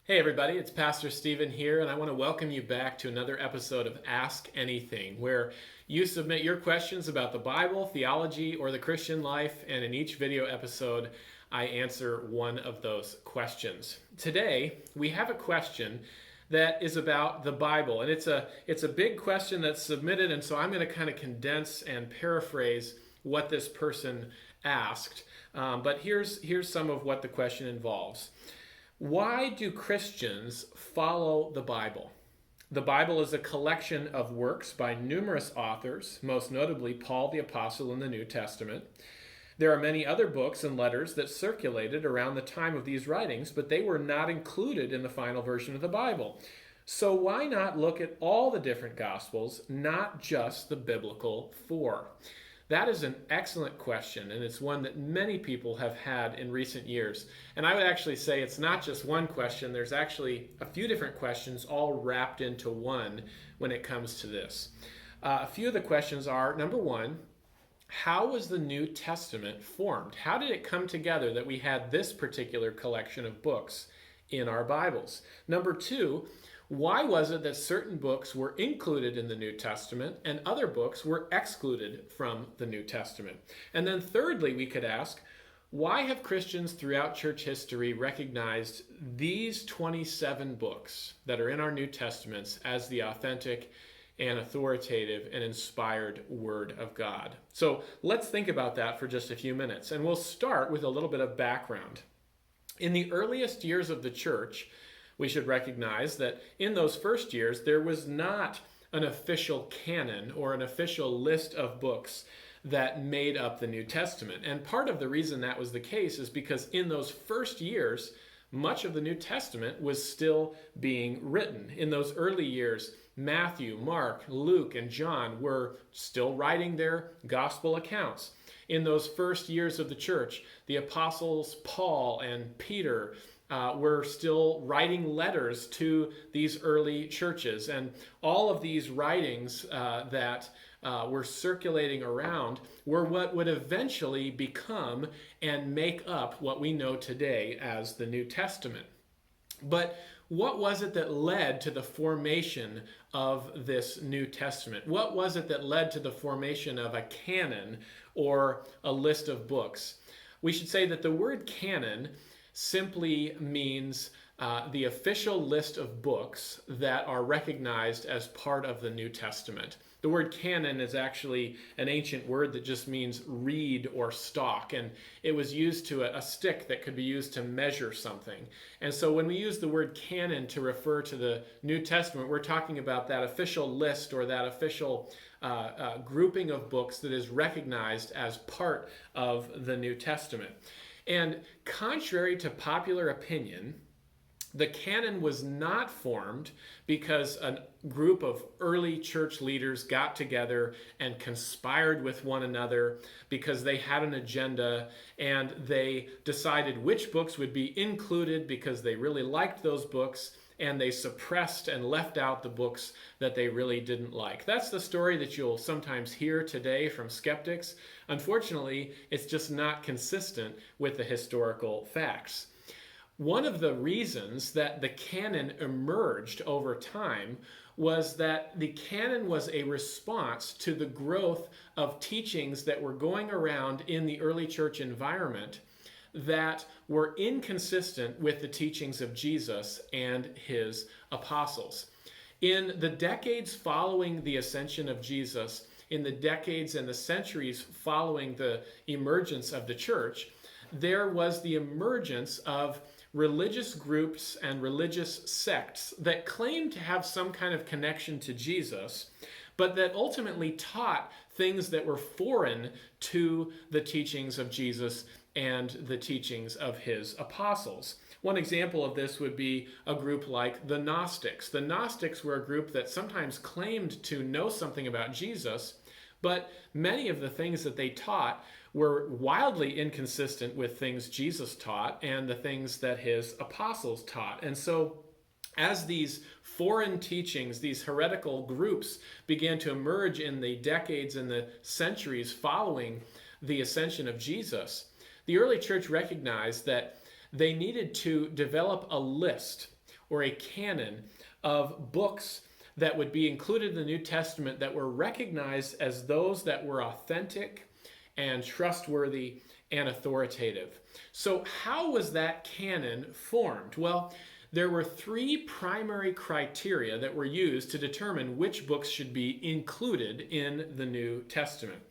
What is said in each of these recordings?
Hey everybody, it's Pastor Stephen here, and I want to welcome you back to another episode of Ask Anything, where you submit your questions about the Bible, theology, or the Christian life, and in each video episode, I answer one of those questions. Today, we have a question that is about the Bible, and it's a big question that's submitted, and so I'm going to kind of condense and paraphrase what this person asked. But here's some of what the question involves. Why do Christians follow the Bible? The Bible is a collection of works by numerous authors, most notably Paul the Apostle in the New Testament. There are many other books and letters that circulated around the time of these writings, but they were not included in the final version of the Bible. So why not look at all the different Gospels, not just the biblical four? That is an excellent question, and it's one that many people have had in recent years. And I would actually say it's not just one question. There's actually a few different questions all wrapped into one when it comes to this. A few of the questions are, number one, how was the New Testament formed? How did it come together that we had this particular collection of books in our Bibles? Number two, why was it that certain books were included in the New Testament and other books were excluded from the New Testament? And then thirdly, we could ask, why have Christians throughout church history recognized these 27 books that are in our New Testaments as the authentic and authoritative and inspired Word of God? So let's think about that for just a few minutes. And we'll start with a little bit of background. In the earliest years of the church, we should recognize that in those first years, there was not an official canon or an official list of books that made up the New Testament. And part of the reason that was the case is because in those first years, much of the New Testament was still being written. In those early years, Matthew, Mark, Luke, and John were still writing their gospel accounts. In those first years of the church, the apostles Paul and Peter were still writing letters to these early churches. And all of these writings that were circulating around were what would eventually become and make up what we know today as the New Testament. But what was it that led to the formation of this New Testament? What was it that led to the formation of a canon or a list of books? We should say that the word canon simply means the official list of books that are recognized as part of the New Testament. The word canon is actually an ancient word that just means reed or stalk, and it was used to a stick that could be used to measure something. And so when we use the word canon to refer to the New Testament, we're talking about that official list or that official grouping of books that is recognized as part of the New Testament. And contrary to popular opinion, the canon was not formed because a group of early church leaders got together and conspired with one another because they had an agenda and they decided which books would be included because they really liked those books, and they suppressed and left out the books that they really didn't like. That's the story that you'll sometimes hear today from skeptics. Unfortunately, it's just not consistent with the historical facts. One of the reasons that the canon emerged over time was that the canon was a response to the growth of teachings that were going around in the early church environment that were inconsistent with the teachings of Jesus and his apostles. In the decades following the ascension of Jesus, in the decades and the centuries following the emergence of the church, there was the emergence of religious groups and religious sects that claimed to have some kind of connection to Jesus, but that ultimately taught things that were foreign to the teachings of Jesus and the teachings of his apostles. One example of this would be a group like the Gnostics. The Gnostics were a group that sometimes claimed to know something about Jesus, but many of the things that they taught were wildly inconsistent with things Jesus taught and the things that his apostles taught. And so as these foreign teachings, these heretical groups began to emerge in the decades and the centuries following the ascension of Jesus, the early church recognized that they needed to develop a list or a canon of books that would be included in the New Testament that were recognized as those that were authentic and trustworthy and authoritative. So how was that canon formed? Well, there were three primary criteria that were used to determine which books should be included in the New Testament.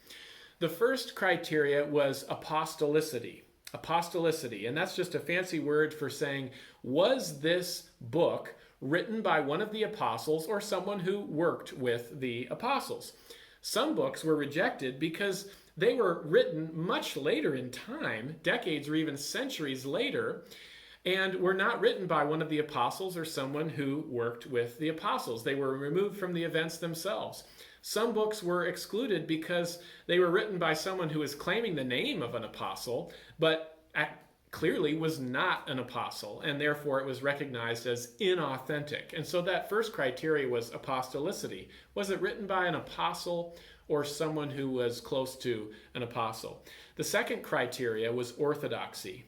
The first criteria was apostolicity. Apostolicity, and that's just a fancy word for saying, was this book written by one of the apostles or someone who worked with the apostles? Some books were rejected because they were written much later in time, decades or even centuries later, and were not written by one of the apostles or someone who worked with the apostles. They were removed from the events themselves. Some books were excluded because they were written by someone who was claiming the name of an apostle, but clearly was not an apostle, and therefore it was recognized as inauthentic. And so that first criteria was apostolicity. Was it written by an apostle or someone who was close to an apostle? The second criteria was orthodoxy.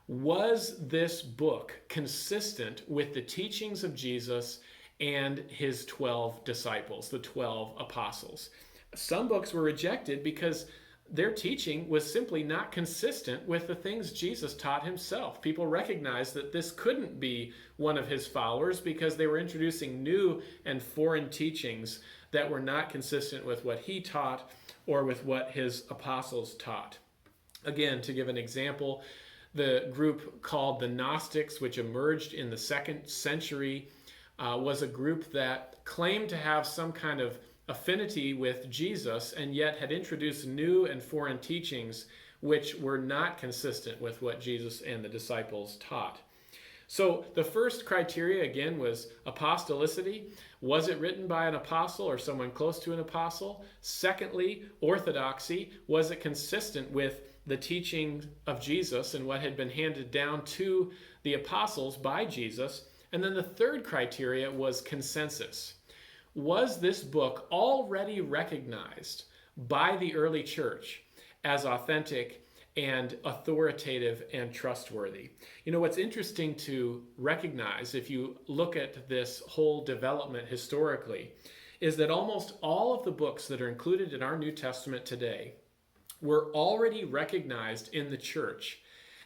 Was this book consistent with the teachings of Jesus and his 12 disciples, the 12 apostles? Some books were rejected because their teaching was simply not consistent with the things Jesus taught himself. People recognized that this couldn't be one of his followers because they were introducing new and foreign teachings that were not consistent with what he taught or with what his apostles taught. Again, to give an example, the group called the Gnostics, which emerged in the 2nd century, was a group that claimed to have some kind of affinity with Jesus and yet had introduced new and foreign teachings which were not consistent with what Jesus and the disciples taught. So the first criteria, again, was apostolicity. Was it written by an apostle or someone close to an apostle? Secondly, orthodoxy. Was it consistent with the teaching of Jesus and what had been handed down to the apostles by Jesus? And then the third criteria was consensus. Was this book already recognized by the early church as authentic and authoritative and trustworthy? You know, what's interesting to recognize if you look at this whole development historically is that almost all of the books that are included in our New Testament today were already recognized in the church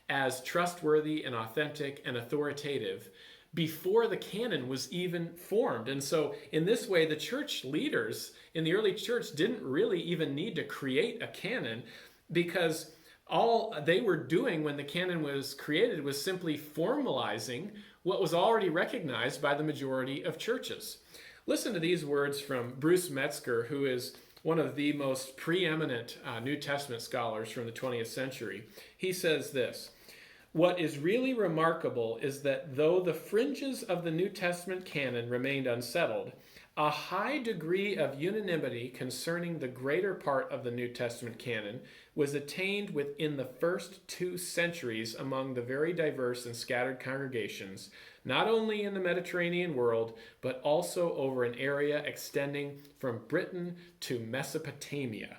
as trustworthy and authentic and authoritative before the canon was even formed. And so in this way, the church leaders in the early church didn't really even need to create a canon, because all they were doing when the canon was created was simply formalizing what was already recognized by the majority of churches. Listen to these words from Bruce Metzger, who is one of the most preeminent New Testament scholars from the 20th century. He says this: "What is really remarkable is that though the fringes of the New Testament canon remained unsettled, a high degree of unanimity concerning the greater part of the New Testament canon was attained within the first 2 centuries among the very diverse and scattered congregations, not only in the Mediterranean world, but also over an area extending from Britain to Mesopotamia."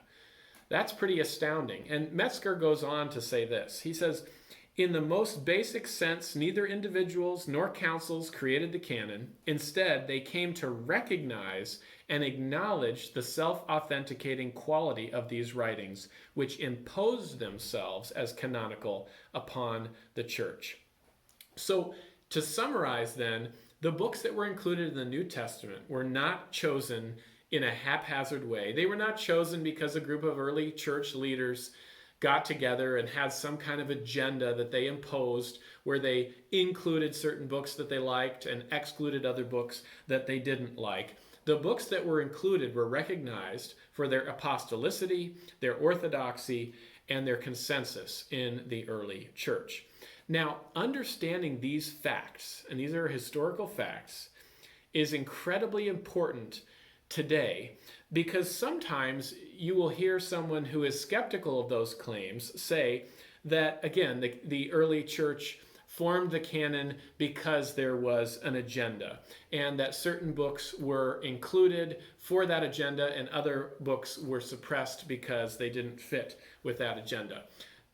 That's pretty astounding. And Metzger goes on to say this. He says, "In the most basic sense, neither individuals nor councils created the canon. Instead, they came to recognize and acknowledge the self-authenticating quality of these writings, which imposed themselves as canonical upon the church." So, to summarize then, the books that were included in the New Testament were not chosen in a haphazard way. They were not chosen because a group of early church leaders got together and had some kind of agenda that they imposed, where they included certain books that they liked and excluded other books that they didn't like. The books that were included were recognized for their apostolicity, their orthodoxy, and their consensus in the early church. Now, understanding these facts, and these are historical facts, is incredibly important today, because sometimes you will hear someone who is skeptical of those claims say that, again, the early church formed the canon because there was an agenda, and that certain books were included for that agenda and other books were suppressed because they didn't fit with that agenda.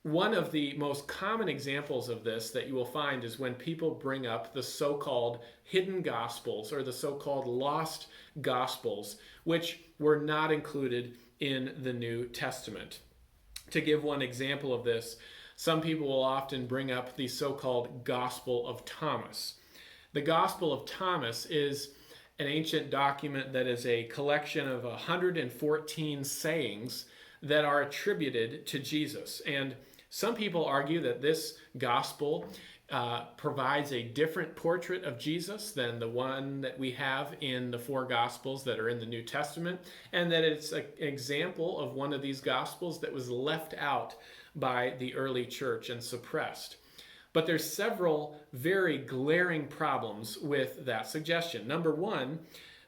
One of the most common examples of this that you will find is when people bring up the so-called hidden gospels or the so-called lost gospels, which were not included in the New Testament. To give one example of this, some people will often bring up the so-called Gospel of Thomas. The Gospel of Thomas is an ancient document that is a collection of 114 sayings that are attributed to Jesus. And some people argue that this gospel provides a different portrait of Jesus than the one that we have in the four gospels that are in the New Testament, and that it's an example of one of these gospels that was left out by the early church and suppressed. But there's several very glaring problems with that suggestion. Number one,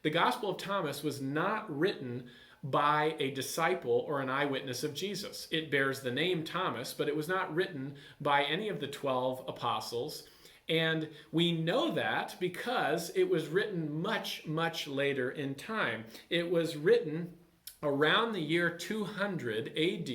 the Gospel of Thomas was not written by a disciple or an eyewitness of Jesus. It bears the name Thomas, but it was not written by any of the 12 apostles. And we know that because it was written much, much later in time. It was written around the year 200 AD,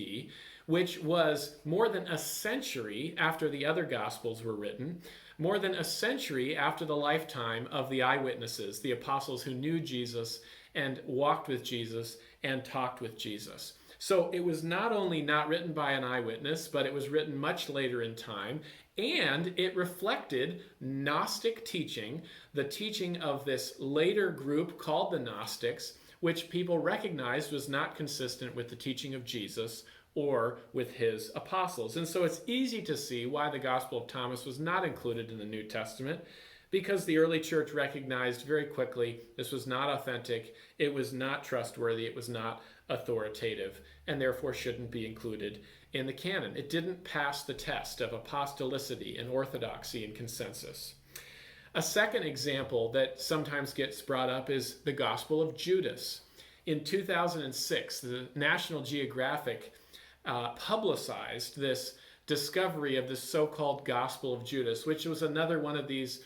which was more than a century after the other Gospels were written, more than a century after the lifetime of the eyewitnesses, the apostles who knew Jesus and walked with Jesus and talked with Jesus. So it was not only not written by an eyewitness, but it was written much later in time, and it reflected Gnostic teaching, the teaching of this later group called the Gnostics, which people recognized was not consistent with the teaching of Jesus or with his apostles. And so it's easy to see why the Gospel of Thomas was not included in the New Testament, because the early church recognized very quickly this was not authentic, it was not trustworthy, it was not authoritative, and therefore shouldn't be included in the canon. It didn't pass the test of apostolicity and orthodoxy and consensus. A second example that sometimes gets brought up is the Gospel of Judas. In 2006, the National Geographic publicized this discovery of the so-called Gospel of Judas, which was another one of these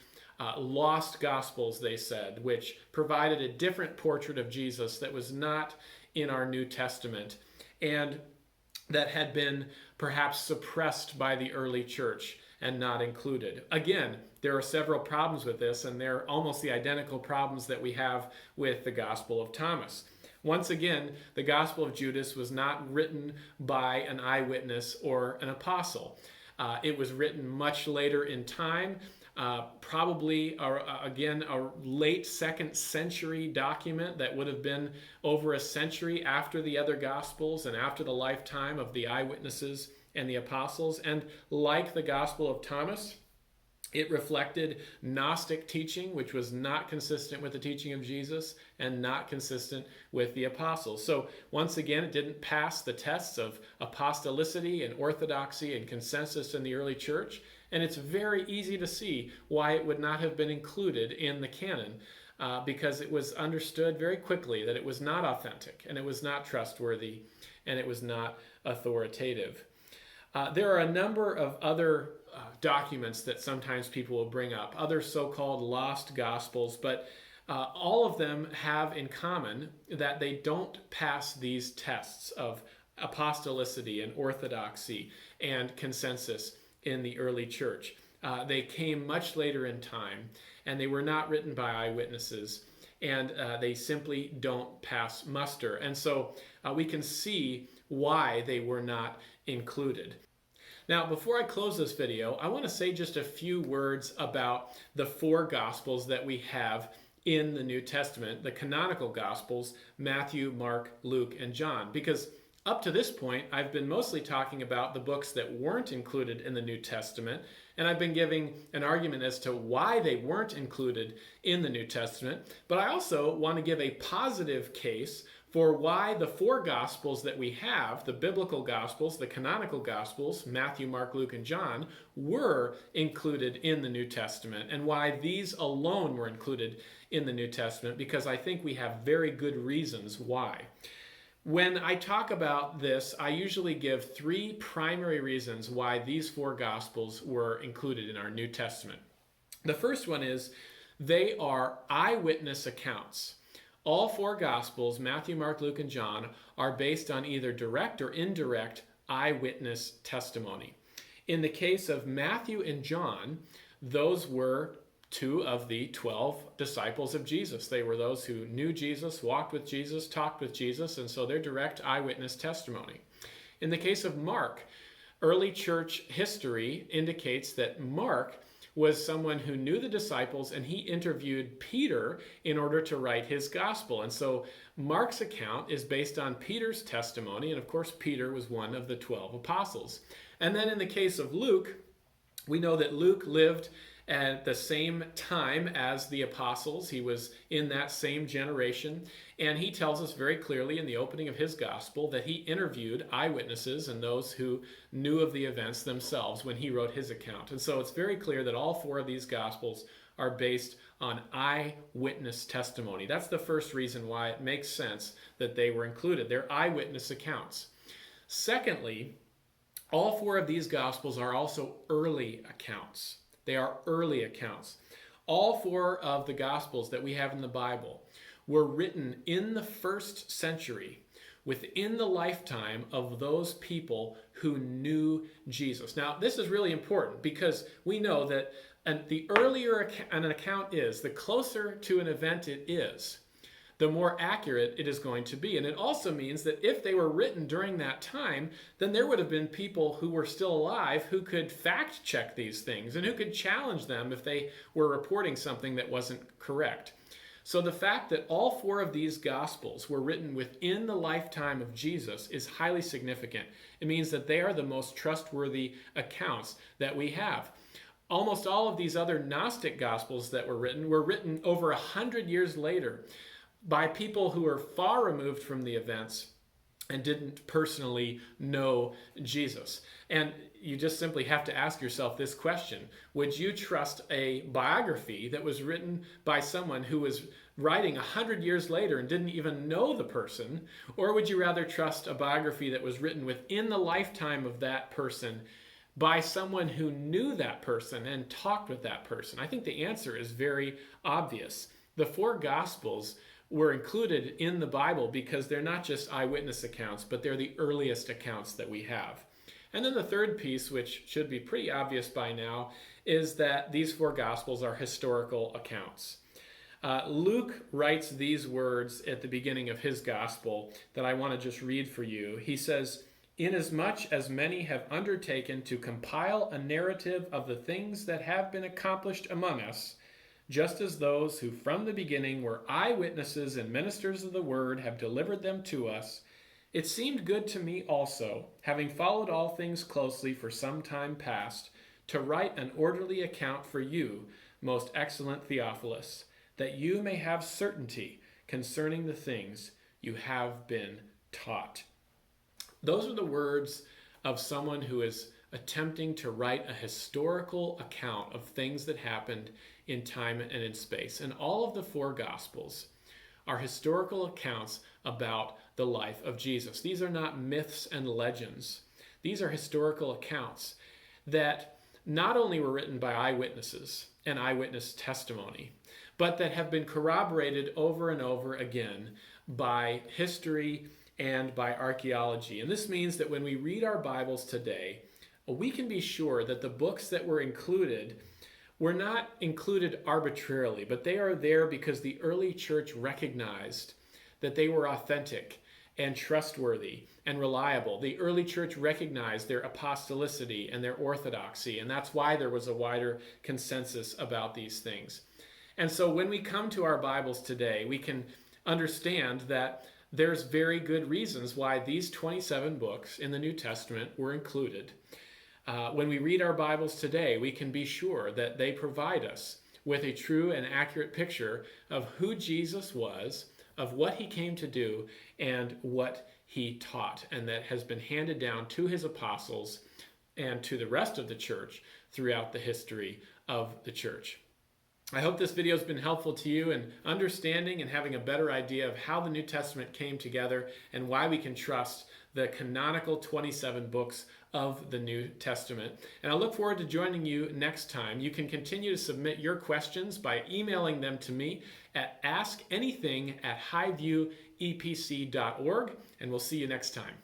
lost gospels, they said, which provided a different portrait of Jesus that was not in our New Testament and that had been perhaps suppressed by the early church and not included. Again, there are several problems with this, and they're almost the identical problems that we have with the Gospel of Thomas. Once again, the Gospel of Judas was not written by an eyewitness or an apostle. It was written much later in time, probably, again, a late 2nd century document that would have been over a century after the other Gospels and after the lifetime of the eyewitnesses and the apostles. And like the Gospel of Thomas, it reflected Gnostic teaching, which was not consistent with the teaching of Jesus and not consistent with the apostles. So once again, it didn't pass the tests of apostolicity and orthodoxy and consensus in the early church. And it's very easy to see why it would not have been included in the canon, because it was understood very quickly that it was not authentic and it was not trustworthy and it was not authoritative. There are a number of other documents that sometimes people will bring up, other so-called lost gospels, but all of them have in common that they don't pass these tests of apostolicity and orthodoxy and consensus in the early church. They came much later in time, and they were not written by eyewitnesses, and they simply don't pass muster. And so we can see why they were not included. Now, before I close this video, I want to say just a few words about the four Gospels that we have in the New Testament, the canonical Gospels, Matthew, Mark, Luke, and John, because up to this point, I've been mostly talking about the books that weren't included in the New Testament, and I've been giving an argument as to why they weren't included in the New Testament, but I also want to give a positive case for why the four Gospels that we have, the biblical Gospels, the canonical Gospels, Matthew, Mark, Luke, and John, were included in the New Testament, and why these alone were included in the New Testament, because I think we have very good reasons why. When I talk about this, I usually give three primary reasons why these four Gospels were included in our New Testament. The first one is they are eyewitness accounts. All four Gospels, Matthew, Mark, Luke, and John, are based on either direct or indirect eyewitness testimony. In the case of Matthew and John, those were two of the 12 disciples of Jesus. They were those who knew Jesus, walked with Jesus, talked with Jesus, and so they're direct eyewitness testimony. In the case of Mark, early church history indicates that Mark was someone who knew the disciples, and he interviewed Peter in order to write his gospel. And so Mark's account is based on Peter's testimony, and of course Peter was one of the 12 apostles. And then in the case of Luke, we know that Luke lived at the same time as the apostles. He was in that same generation, and he tells us very clearly in the opening of his gospel that he interviewed eyewitnesses and those who knew of the events themselves when he wrote his account. And so it's very clear that all four of these gospels are based on eyewitness testimony. That's the first reason why it makes sense that they were included. They're eyewitness accounts. Secondly, all four of these gospels are also early accounts. They are early accounts. All four of the Gospels that we have in the Bible were written in the first century, within the lifetime of those people who knew Jesus. Now, this is really important because we know that the earlier an account is, the closer to an event it is, the more accurate it is going to be. And it also means that if they were written during that time, then there would have been people who were still alive who could fact check these things and who could challenge them if they were reporting something that wasn't correct. So the fact that all four of these Gospels were written within the lifetime of Jesus is highly significant. It means that they are the most trustworthy accounts that we have. Almost all of these other Gnostic Gospels that were written over 100 years later, by people who are far removed from the events and didn't personally know Jesus. And you just simply have to ask yourself this question: would you trust a biography that was written by someone who was writing 100 years later and didn't even know the person? Or would you rather trust a biography that was written within the lifetime of that person by someone who knew that person and talked with that person? I think the answer is very obvious. The four Gospels were included in the Bible because they're not just eyewitness accounts, but they're the earliest accounts that we have. And then the third piece, which should be pretty obvious by now, is that these four Gospels are historical accounts. Luke writes these words at the beginning of his Gospel that I want to just read for you. He says, "Inasmuch as many have undertaken to compile a narrative of the things that have been accomplished among us, just as those who from the beginning were eyewitnesses and ministers of the word have delivered them to us, it seemed good to me also, having followed all things closely for some time past, to write an orderly account for you, most excellent Theophilus, that you may have certainty concerning the things you have been taught." Those are the words of someone who is attempting to write a historical account of things that happened in time and in space. And all of the four Gospels are historical accounts about the life of Jesus. These are not myths and legends. These are historical accounts that not only were written by eyewitnesses and eyewitness testimony, but that have been corroborated over and over again by history and by archaeology. And this means that when we read our Bibles today, we can be sure that the books that were included were not included arbitrarily, but they are there because the early church recognized that they were authentic and trustworthy and reliable. The early church recognized their apostolicity and their orthodoxy, and that's why there was a wider consensus about these things. And so when we come to our Bibles today, we can understand that there's very good reasons why these 27 books in the New Testament were included. When we read our Bibles today, we can be sure that they provide us with a true and accurate picture of who Jesus was, of what he came to do, and what he taught, and that has been handed down to his apostles and to the rest of the church throughout the history of the church. I hope this video has been helpful to you in understanding and having a better idea of how the New Testament came together and why we can trust the canonical 27 books of the New Testament. And I look forward to joining you next time. You can continue to submit your questions by emailing them to me at askanything@highviewepc.org, and we'll see you next time.